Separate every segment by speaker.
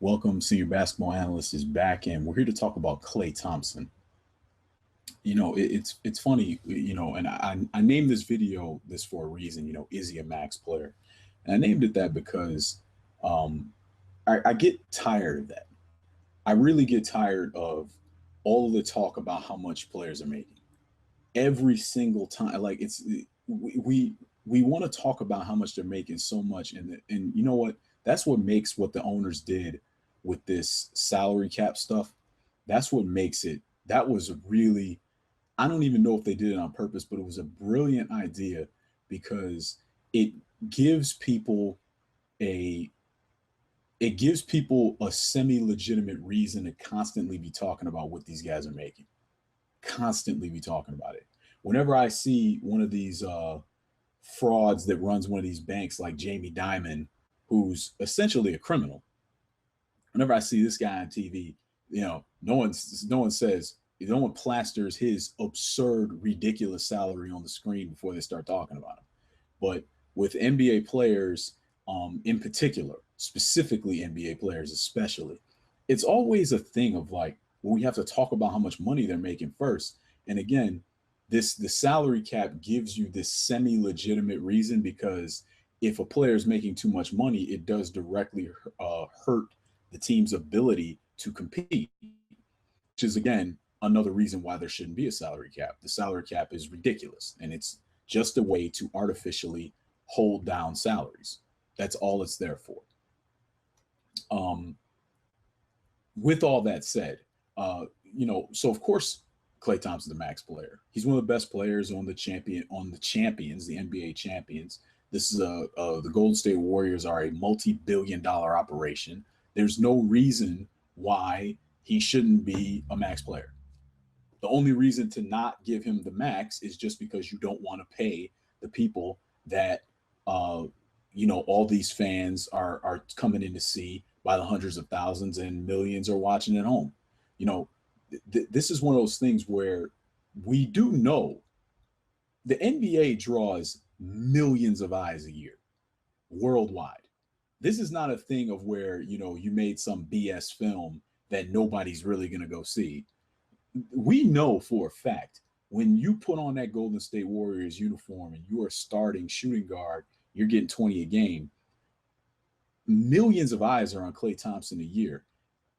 Speaker 1: Welcome, Senior Basketball Analyst is back, and we're here to talk about Klay Thompson. It's funny, and I named this video this for a reason. Is he a max player? And I named it that because I get tired of that. I really get tired of all of the talk about how much players are making every single time. Like we want to talk about how much they're making so much, and you know what? That's what makes what the owners did with this salary cap stuff. That's what makes it. That was really. I don't even know if they did it on purpose, but it was a brilliant idea because it gives people a it gives people a semi-legitimate reason to constantly be talking about what these guys are making. Constantly be talking about it. Whenever I see one of these frauds that runs one of these banks like Jamie Dimon, who's essentially a criminal, whenever I see this guy on TV, no one plasters his absurd, ridiculous salary on the screen before they start talking about him. But with NBA players, in particular, specifically NBA players, especially, it's always a thing of like, well, we have to talk about how much money they're making first. And again, the salary cap gives you this semi-legitimate reason because if a player is making too much money, it does directly hurt the team's ability to compete, which is again another reason why there shouldn't be a salary cap. The salary cap is ridiculous, and it's just a way to artificially hold down salaries. That's all it's there for. Um, with all that said, so of course Klay Thompson's the max player. He's one of the best players on the champions, the NBA champions. This is the Golden State Warriors are a multi-billion-dollar operation. There's no reason why he shouldn't be a max player. The only reason to not give him the max is just because you don't want to pay the people that all these fans are coming in to see by the hundreds of thousands and millions are watching at home. This is one of those things where we do know the NBA draws millions of eyes a year worldwide. This is not a thing of where, you made some BS film that nobody's really going to go see. We know for a fact when you put on that Golden State Warriors uniform and you are starting shooting guard, you're getting 20 a game. Millions of eyes are on Klay Thompson a year.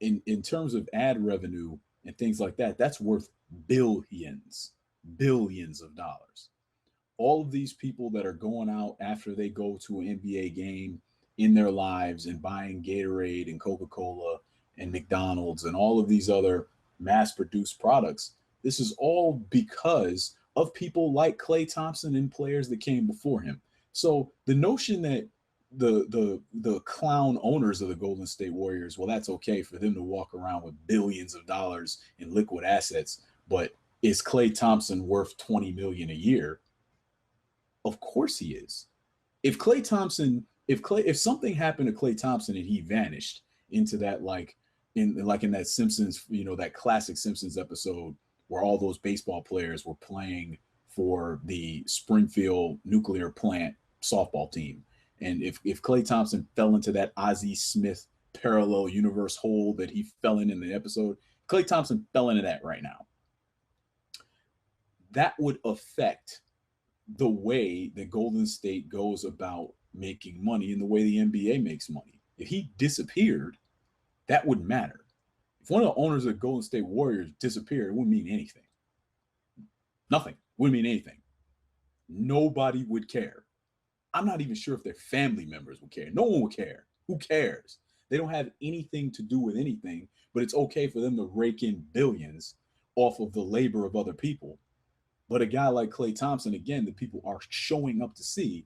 Speaker 1: In terms of ad revenue and things like that, that's worth billions of dollars. All of these people that are going out after they go to an NBA game in their lives and buying Gatorade and Coca-Cola and McDonald's and all of these other mass-produced products, this is all because of people like Klay Thompson and players that came before him. So the notion that the clown owners of the Golden State Warriors, well, that's okay for them to walk around with billions of dollars in liquid assets, but is Klay Thompson worth 20 million a year? Of course he is. If something happened to Klay Thompson and he vanished into that in that Simpsons, that classic Simpsons episode where all those baseball players were playing for the Springfield nuclear plant softball team. And if Klay Thompson fell into that Ozzie Smith parallel universe hole that he fell in the episode, Klay Thompson fell into that right now. That would affect the way that Golden State goes about making money and the way the NBA makes money. If he disappeared, that wouldn't matter. If one of the owners of the Golden State Warriors disappeared, it wouldn't mean anything. Nothing. Wouldn't mean anything. Nobody would care. I'm not even sure if their family members would care. No one would care. Who cares? They don't have anything to do with anything, but it's okay for them to rake in billions off of the labor of other people. But a guy like Klay Thompson, again, that people are showing up to see,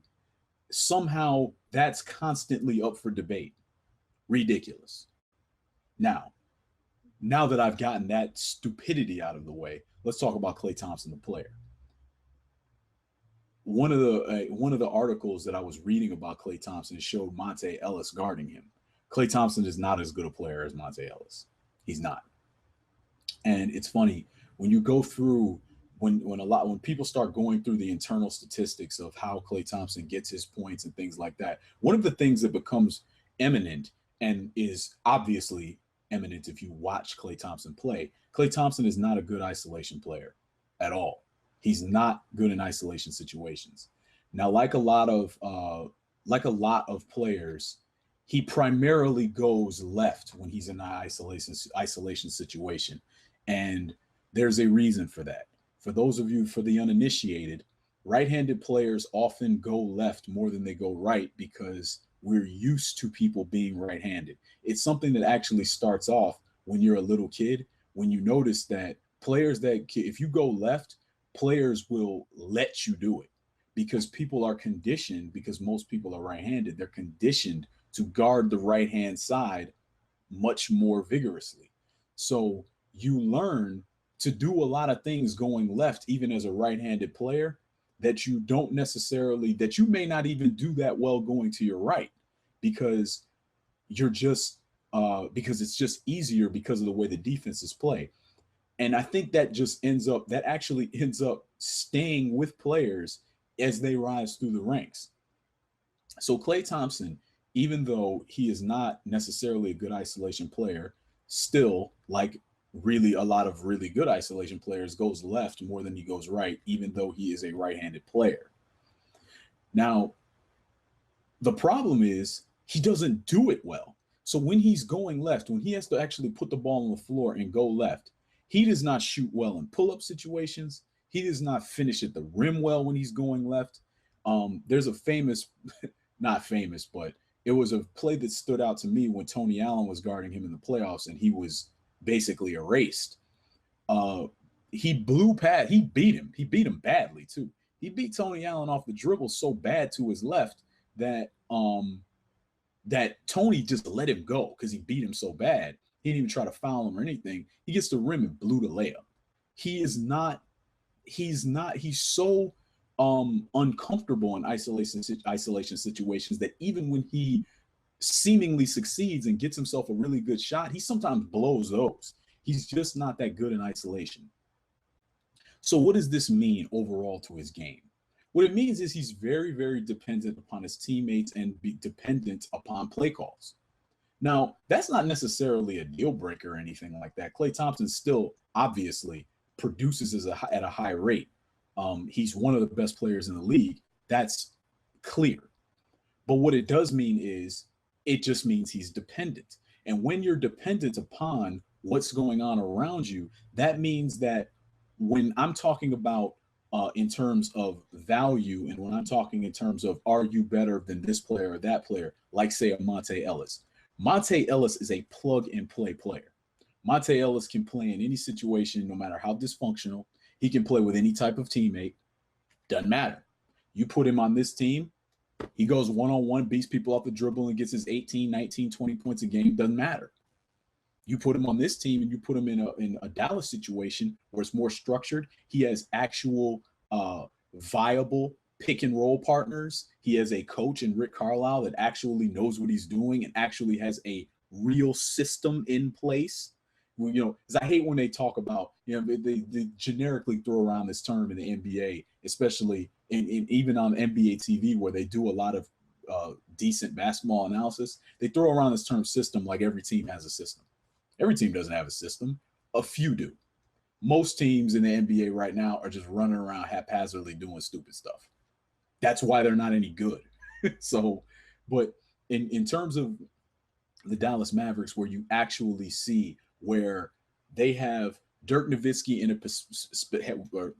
Speaker 1: somehow that's constantly up for debate. Ridiculous. Now that I've gotten that stupidity out of the way, let's talk about Klay Thompson, the player. One of the articles that I was reading about Klay Thompson showed Monte Ellis guarding him. Klay Thompson is not as good a player as Monte Ellis. He's not. And it's funny when you go through when people start going through the internal statistics of how Klay Thompson gets his points and things like that. One of the things that becomes eminent and is obviously eminent if you watch Klay Thompson play. Klay Thompson is not a good isolation player at all. He's not good in isolation situations. Now, like a lot of players, he primarily goes left when he's in an isolation situation, and there's a reason for that. For those of you, for the uninitiated, right-handed players often go left more than they go right because we're used to people being right-handed. It's something that actually starts off when you're a little kid, when you notice that if you go left, players will let you do it because people are conditioned, because most people are right-handed, they're conditioned to guard the right-hand side much more vigorously. So you learn to do a lot of things going left, even as a right-handed player, that you may not even do that well going to your right, because because it's just easier because of the way the defenses play. And I think that actually ends up staying with players as they rise through the ranks. So Klay Thompson, even though he is not necessarily a good isolation player, still, like really a lot of really good isolation players, goes left more than he goes right, even though he is a right-handed player. Now, the problem is he doesn't do it well. So when he's going left, when he has to actually put the ball on the floor and go left, he does not shoot well in pull-up situations. He does not finish at the rim well when he's going left. There's a famous, not famous, but it was a play that stood out to me when Tony Allen was guarding him in the playoffs, and he was basically erased. He beat him. He beat him badly too. He beat Tony Allen off the dribble so bad to his left that that Tony just let him go because he beat him so bad. He didn't even try to foul him or anything. He gets the rim and blew the layup. He's so uncomfortable in isolation situations that even when he seemingly succeeds and gets himself a really good shot, he sometimes blows those. He's just not that good in isolation. So what does this mean overall to his game? What it means is he's very, very dependent upon his teammates and be dependent upon play calls. Now, that's not necessarily a deal breaker or anything like that. Klay Thompson still obviously produces at a high rate. He's one of the best players in the league. That's clear. But what it does mean is it just means he's dependent. And when you're dependent upon what's going on around you, that means that when I'm talking about in terms of value, and when I'm talking in terms of are you better than this player or that player, like say a Monte Ellis. Monte Ellis is a plug and play player. Monte Ellis can play in any situation, no matter how dysfunctional. He can play with any type of teammate. Doesn't matter. You put him on this team, he goes one-on-one, beats people off the dribble, and gets his 18, 19, 20 points a game. Doesn't matter. You put him on this team and you put him in a Dallas situation where it's more structured. He has actual viable pick and roll partners. He has a coach in Rick Carlisle that actually knows what he's doing and actually has a real system in place. Because I hate when they talk about, they generically throw around this term in the NBA, especially even on NBA TV where they do a lot of decent basketball analysis. They throw around this term system like every team has a system. Every team doesn't have a system. A few do. Most teams in the NBA right now are just running around haphazardly doing stupid stuff. That's why they're not any good. But in terms of the Dallas Mavericks, where you actually see where they have Dirk Nowitzki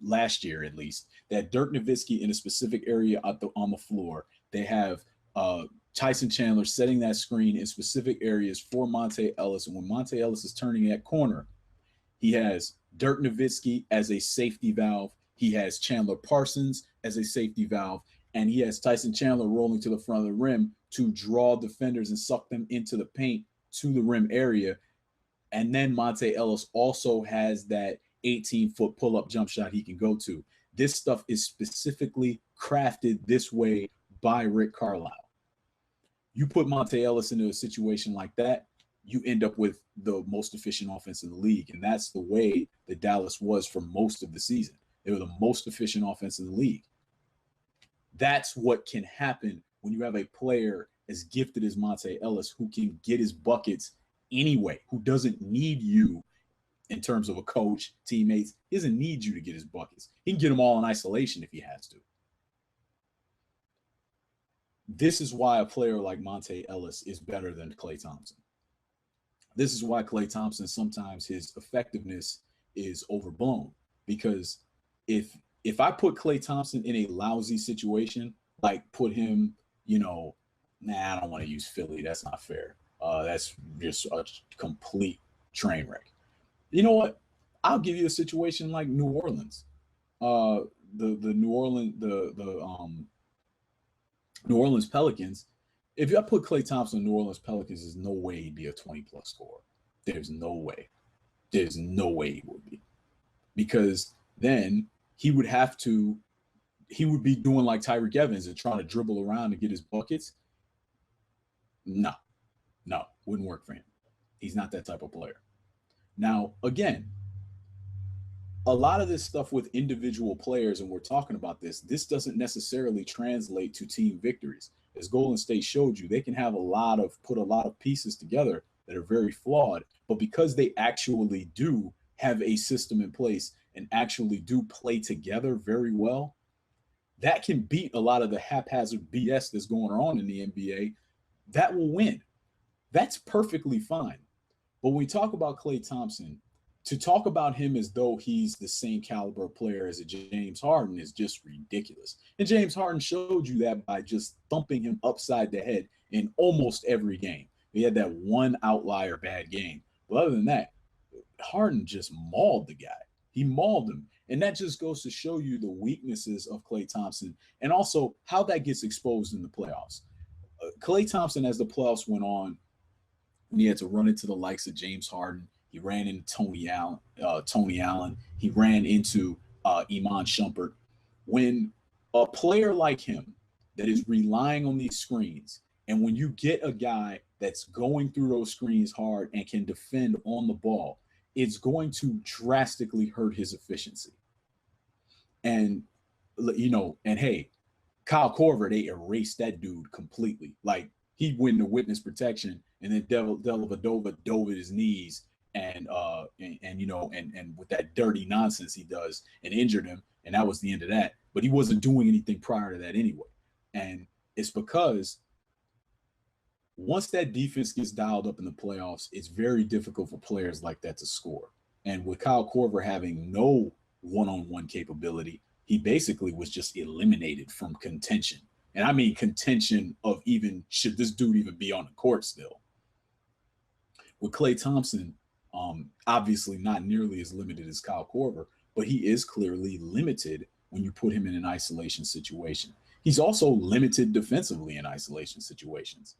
Speaker 1: last year at least, that Dirk Nowitzki in a specific area on the floor, they have Tyson Chandler setting that screen in specific areas for Monte Ellis. And when Monte Ellis is turning that corner, he has Dirk Nowitzki as a safety valve. He has Chandler Parsons as a safety valve. And he has Tyson Chandler rolling to the front of the rim to draw defenders and suck them into the paint to the rim area. And then Monte Ellis also has that 18-foot pull-up jump shot he can go to. This stuff is specifically crafted this way by Rick Carlisle. You put Monte Ellis into a situation like that, you end up with the most efficient offense in the league. And that's the way that Dallas was for most of the season. They were the most efficient offense in the league. That's what can happen when you have a player as gifted as Monte Ellis, who can get his buckets anyway, who doesn't need you in terms of a coach, teammates. He doesn't need you to get his buckets. He can get them all in isolation if he has to. This is why a player like Monte Ellis is better than Klay Thompson. This is why Klay Thompson, sometimes his effectiveness is overblown, because if I put Klay Thompson in a lousy situation, like put him, I don't want to use Philly. That's not fair. That's just a complete train wreck. You know what? I'll give you a situation like New Orleans. The New Orleans Pelicans. If I put Klay Thompson in New Orleans Pelicans, there's no way he'd be a 20-plus scorer. There's no way. There's no way he would be. Because then he would be doing like Tyreek Evans and trying to dribble around to get his buckets. No, wouldn't work for him. He's not that type of player. Now, again, a lot of this stuff with individual players, and we're talking about this doesn't necessarily translate to team victories. As Golden State showed you, they can have put a lot of pieces together that are very flawed, but because they actually do have a system in place and actually do play together very well, that can beat a lot of the haphazard BS that's going on in the NBA. That will win. That's perfectly fine. But when we talk about Klay Thompson, to talk about him as though he's the same caliber player as a James Harden is just ridiculous. And James Harden showed you that by just thumping him upside the head in almost every game. He had that one outlier bad game. But other than that, Harden just mauled the guy. He mauled him. And that just goes to show you the weaknesses of Klay Thompson and also how that gets exposed in the playoffs. Klay Thompson, as the playoffs went on, he had to run into the likes of James Harden. He ran into Tony Allen. He ran into Iman Shumpert. When a player like him that is relying on these screens, and when you get a guy that's going through those screens hard and can defend on the ball, it's going to drastically hurt his efficiency. And, hey, Kyle Korver, they erased that dude completely. Like, he went into witness protection, and then Dellavedova dove at his knees and with that dirty nonsense he does and injured him. And that was the end of that. But he wasn't doing anything prior to that anyway. And it's because once that defense gets dialed up in the playoffs, it's very difficult for players like that to score. And with Kyle Korver having no one-on-one capability, he basically was just eliminated from contention. And I mean contention of even, should this dude even be on the court still? With Klay Thompson, obviously not nearly as limited as Kyle Korver, but he is clearly limited when you put him in an isolation situation. He's also limited defensively in isolation situations.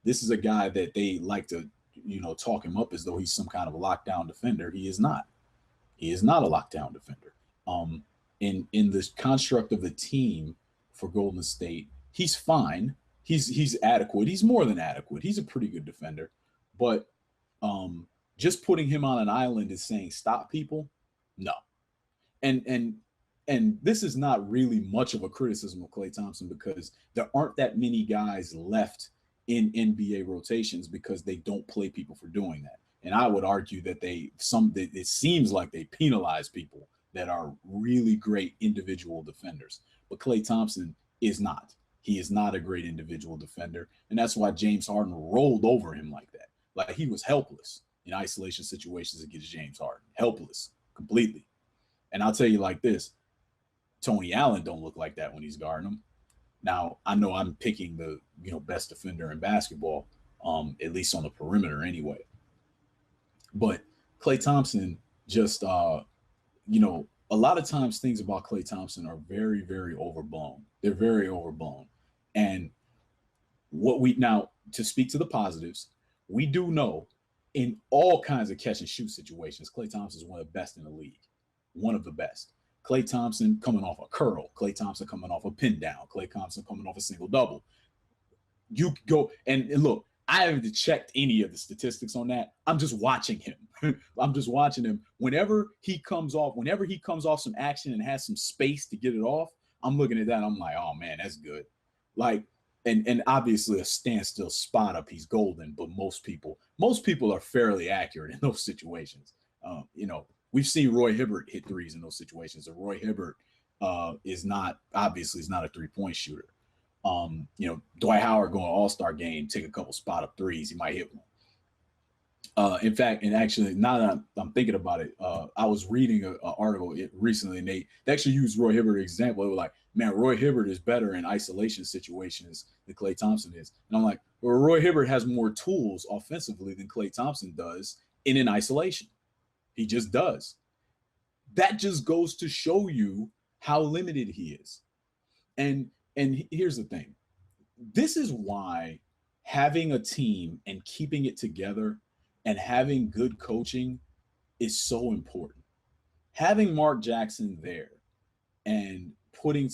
Speaker 1: This is a guy that they like to, talk him up as though he's some kind of a lockdown defender. He is not. He is not a lockdown defender. In the construct of the team for Golden State, he's fine. He's adequate. He's more than adequate. He's a pretty good defender. But just putting him on an island is saying stop people? No. And this is not really much of a criticism of Klay Thompson, because there aren't that many guys left in NBA rotations because they don't play people for doing that. And I would argue that it seems like they penalize people that are really great individual defenders. But Klay Thompson is not. He is not a great individual defender. And that's why James Harden rolled over him like that. Like, he was helpless in isolation situations against James Harden. Helpless, completely. And I'll tell you like this, Tony Allen don't look like that when he's guarding him. Now, I know I'm picking the best defender in basketball, at least on the perimeter anyway. But Klay Thompson just, a lot of times things about Klay Thompson are very, very overblown. They're very overblown. And to speak to the positives, we do know in all kinds of catch and shoot situations, Klay Thompson is one of the best in the league. One of the best. Klay Thompson coming off a curl. Klay Thompson coming off a pin down. Klay Thompson coming off a single double. You go and look, I haven't checked any of the statistics on that. I'm just watching him. I'm just watching him. Whenever he comes off some action and has some space to get it off, I'm looking at that. I'm like, oh man, that's good. Like, and obviously a standstill spot up, he's golden. But most people are fairly accurate in those situations. We've seen Roy Hibbert hit threes in those situations. And Roy Hibbert is not a 3-point shooter. Dwight Howard going All-Star game, take a couple spot up threes, he might hit one. In fact, and actually, now that I'm thinking about it, I was reading an article recently, and they actually used Roy Hibbert example. They were like, man, Roy Hibbert is better in isolation situations than Klay Thompson is. And I'm like, well, Roy Hibbert has more tools offensively than Klay Thompson does in an isolation. He just does. That just goes to show you how limited he is. And here's the thing. This is why having a team and keeping it together and having good coaching is so important. Having Mark Jackson there and putting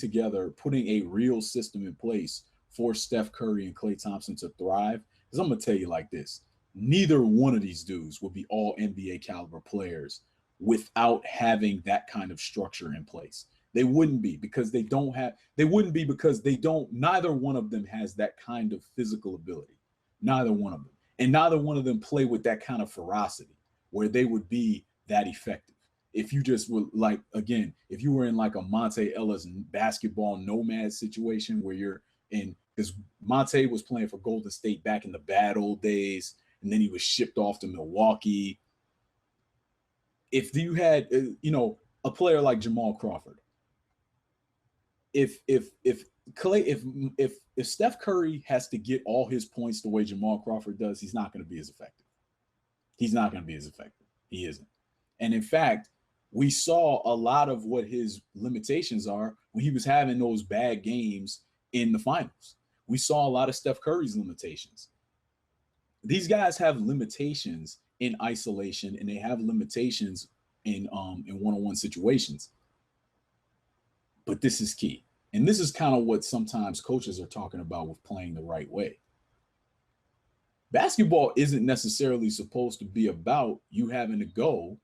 Speaker 1: a real system in place for Steph Curry and Klay Thompson to thrive, because I'm going to tell you like this, neither one of these dudes will be all NBA caliber players without having that kind of structure in place. They wouldn't be because neither one of them has that kind of physical ability. Neither one of them. And neither one of them play with that kind of ferocity where they would be that effective. If you just were like, again, if you were in like a Monte Ellis basketball nomad situation where you're in, because Monte was playing for Golden State back in the bad old days, and then he was shipped off to Milwaukee. If you had, a player like Jamal Crawford, if Steph Curry has to get all his points the way Jamal Crawford does, he's not going to be as effective. He's not going to be as effective. He isn't. And in fact, we saw a lot of what his limitations are when he was having those bad games in the finals. We saw a lot of Steph Curry's limitations. These guys have limitations in isolation, and they have limitations in one-on-one situations. But this is key. And this is kind of what sometimes coaches are talking about with playing the right way. Basketball isn't necessarily supposed to be about you having to go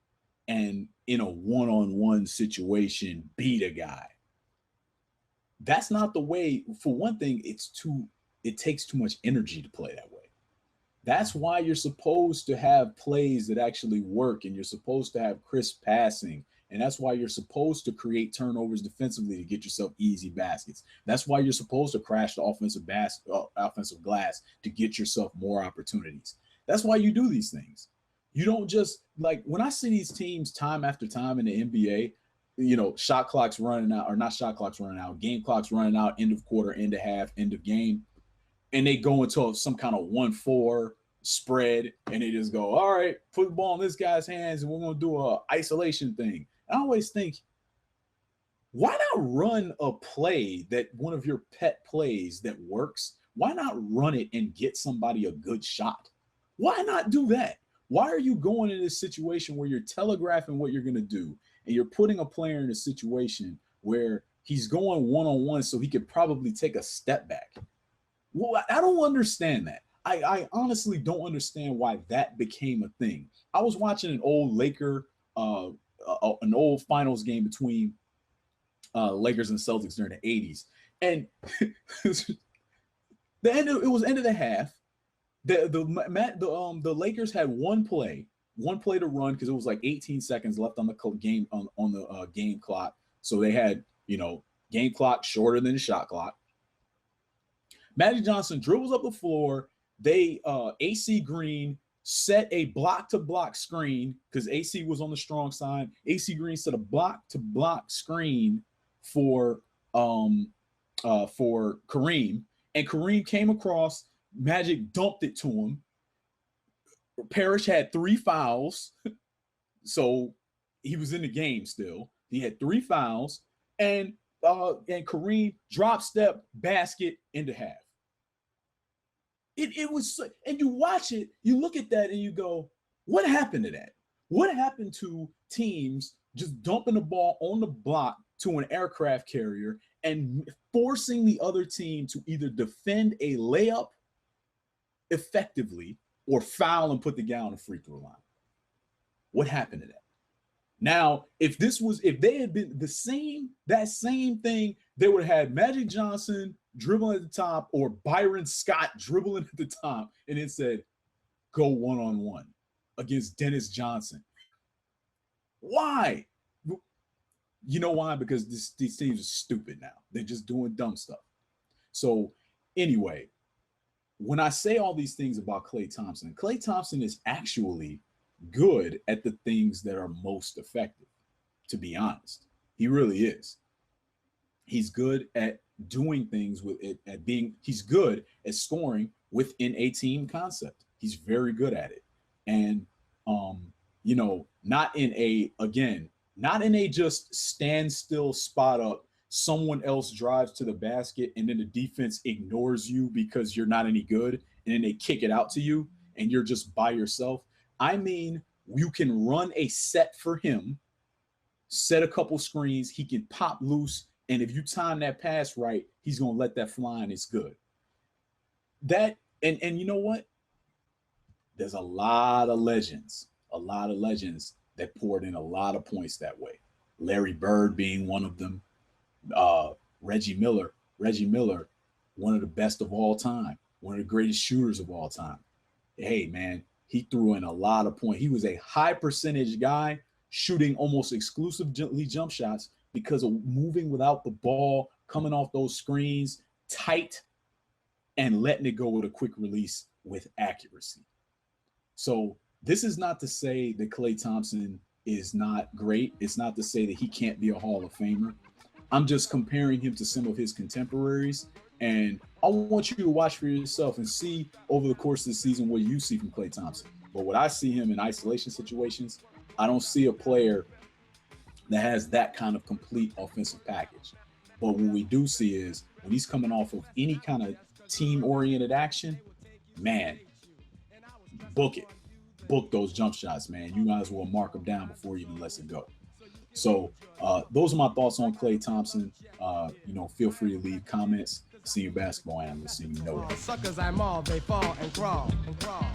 Speaker 1: and in a one-on-one situation beat a guy. That's not the way. For one thing, it takes too much energy to play that way. That's why you're supposed to have plays that actually work, and you're supposed to have crisp passing. And that's why you're supposed to create turnovers defensively to get yourself easy baskets. That's why you're supposed to crash the offensive glass to get yourself more opportunities. That's why you do these things. You don't just, like, when I see these teams time after time in the NBA, shot clocks running out, or not shot clocks running out, game clocks running out, end of quarter, end of half, end of game, and they go into some kind of 1-4 spread, and they just go, all right, put the ball in this guy's hands, and we're going to do a isolation thing. I always think, why not run a play that one of your pet plays that works? Why not run it and get somebody a good shot? Why not do that? Why are you going in this situation where you're telegraphing what you're going to do, and you're putting a player in a situation where he's going one-on-one so he could probably take a step back? Well, I don't understand that. I honestly don't understand why that became a thing. I was watching an old an old finals game between Lakers and Celtics during the 80s. And it was end of the half. The Lakers had one play to run because it was like 18 seconds left on the game on the game clock. So they had, game clock shorter than the shot clock. Magic Johnson dribbles up the floor. They AC Green set a block-to-block screen because AC was on the strong side. AC Green set a block-to-block screen for Kareem, and Kareem came across. Magic dumped it to him. Parrish had 3 fouls, so he was in the game still. He had 3 fouls, and Kareem drop step basket into half. It was, and you watch it, you look at that and you go, what happened to that? What happened to teams just dumping the ball on the block to an aircraft carrier and forcing the other team to either defend a layup effectively or foul and put the guy on the free throw line? What happened to that? Now, if they had been that same thing They would have had Magic Johnson dribbling at the top or Byron Scott dribbling at the top, and it said, go one-on-one against Dennis Johnson. Why? You know why? Because these teams are stupid now. They're just doing dumb stuff. So anyway, when I say all these things about Klay Thompson is actually good at the things that are most effective, to be honest. He really is. He's good at doing things with it, he's good at scoring within a team concept. He's very good at it. And, not in a just stand still spot up, someone else drives to the basket and then the defense ignores you because you're not any good. And then they kick it out to you and you're just by yourself. I mean, you can run a set for him, set a couple screens, he can pop loose. And if you time that pass right, he's going to let that fly and it's good. And you know what? There's a lot of legends that poured in a lot of points that way. Larry Bird being one of them. Reggie Miller, one of the best of all time, one of the greatest shooters of all time. Hey, man, he threw in a lot of points. He was a high percentage guy shooting almost exclusively jump shots because of moving without the ball, coming off those screens tight and letting it go with a quick release with accuracy. So this is not to say that Klay Thompson is not great. It's not to say that he can't be a Hall of Famer. I'm just comparing him to some of his contemporaries. And I want you to watch for yourself and see over the course of the season what you see from Klay Thompson. But when I see him in isolation situations, I don't see a player that has that kind of complete offensive package. But what we do see is when he's coming off of any kind of team-oriented action, man, book it. Book those jump shots, man. You might as well mark them down before you even let it go. So those are my thoughts on Klay Thompson. Feel free to leave comments. Senior basketball analyst, and you know it.
Speaker 2: Suckers I'm all, they fall and crawl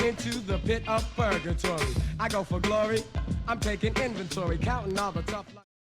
Speaker 2: into the pit of purgatory. I go for glory. I'm taking inventory, counting all the tough.